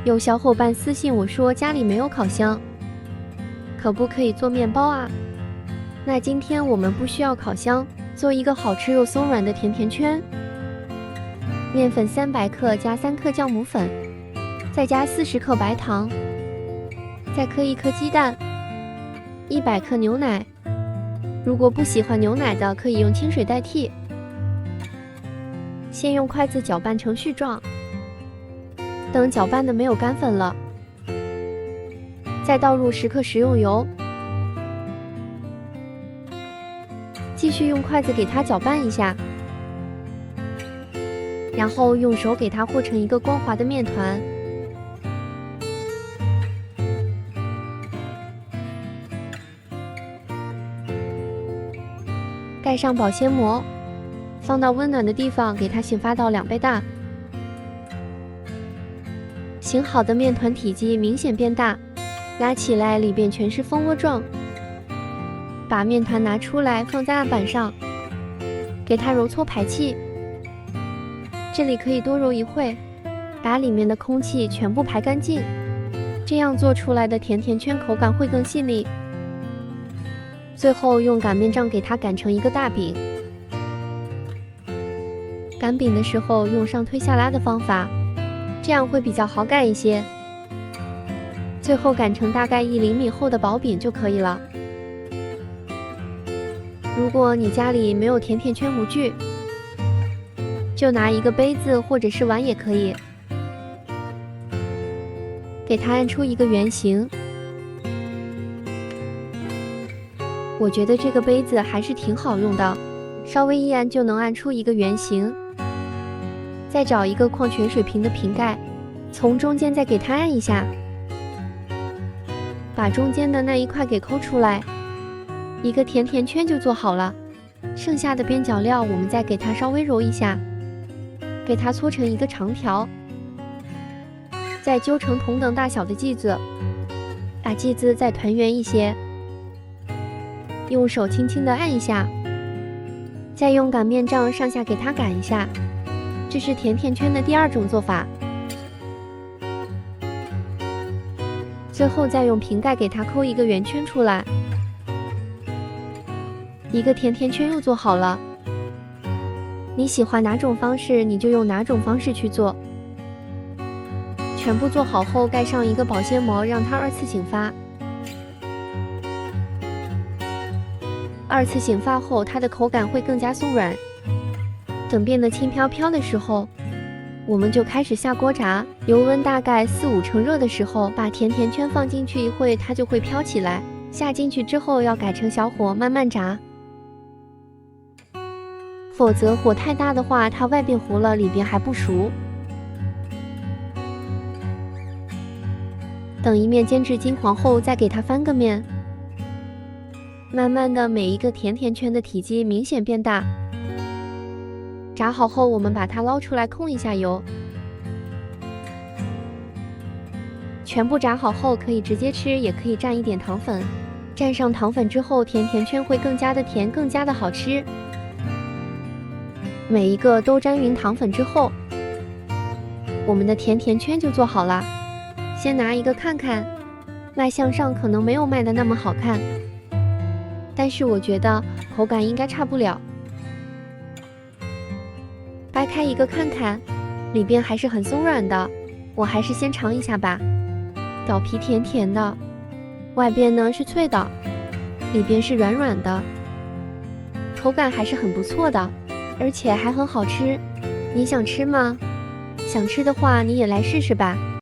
有小伙伴私信我说家里没有烤箱，可不可以做面包啊？那今天我们不需要烤箱，做一个好吃又松软的甜甜圈。面粉300克加3克酵母粉，再加40克白糖，再磕1颗鸡蛋，100克牛奶。如果不喜欢牛奶的，可以用清水代替。先用筷子搅拌成絮状，等搅拌的没有干粉了，再倒入10克食用油，继续用筷子给它搅拌一下，然后用手给它和成一个光滑的面团。盖上保鲜膜，放到温暖的地方，给它醒发到2倍大。醒好的面团体积明显变大，拉起来里边全是蜂窝状。把面团拿出来放在案板上，给它揉搓排气。这里可以多揉一会，把里面的空气全部排干净，这样做出来的甜甜圈口感会更细腻。最后用擀面杖给它擀成一个大饼。擀饼的时候用上推下拉的方法，这样会比较好擀一些。最后擀成大概1厘米厚的薄饼就可以了。如果你家里没有甜甜圈模具，就拿一个杯子或者是碗也可以，给它按出一个圆形。我觉得这个杯子还是挺好用的，稍微一按就能按出一个圆形。再找一个矿泉水瓶的瓶盖，从中间再给它按一下，把中间的那一块给抠出来，一个甜甜圈就做好了。剩下的边角料我们再给它稍微揉一下，给它搓成一个长条，再揪成同等大小的剂子，把剂子再团圆一些，用手轻轻地按一下，再用擀面杖上下给它擀一下。这是甜甜圈的第2种做法。最后再用瓶盖给它抠一个圆圈出来，一个甜甜圈又做好了。你喜欢哪种方式，你就用哪种方式去做。全部做好后，盖上一个保鲜膜，让它2次醒发。2次醒发后，它的口感会更加松软。等变得轻飘飘的时候，我们就开始下锅炸，油温大概4-5成热的时候，把甜甜圈放进去一会，它就会飘起来。下进去之后要改成小火慢慢炸，否则火太大的话，它外边糊了，里边还不熟。等一面煎至金黄后，再给它翻个面。慢慢的，每一个甜甜圈的体积明显变大。炸好后，我们把它捞出来控一下油。全部炸好后，可以直接吃，也可以蘸一点糖粉。蘸上糖粉之后，甜甜圈会更加的甜，更加的好吃。每一个都沾匀糖粉之后，我们的甜甜圈就做好了。先拿一个看看，卖相上可能没有卖的那么好看，但是我觉得口感应该差不了。掰开一个看看，里边还是很松软的，我还是先尝一下吧。表皮甜甜的，外边呢是脆的，里边是软软的，口感还是很不错的，而且还很好吃。你想吃吗？想吃的话，你也来试试吧。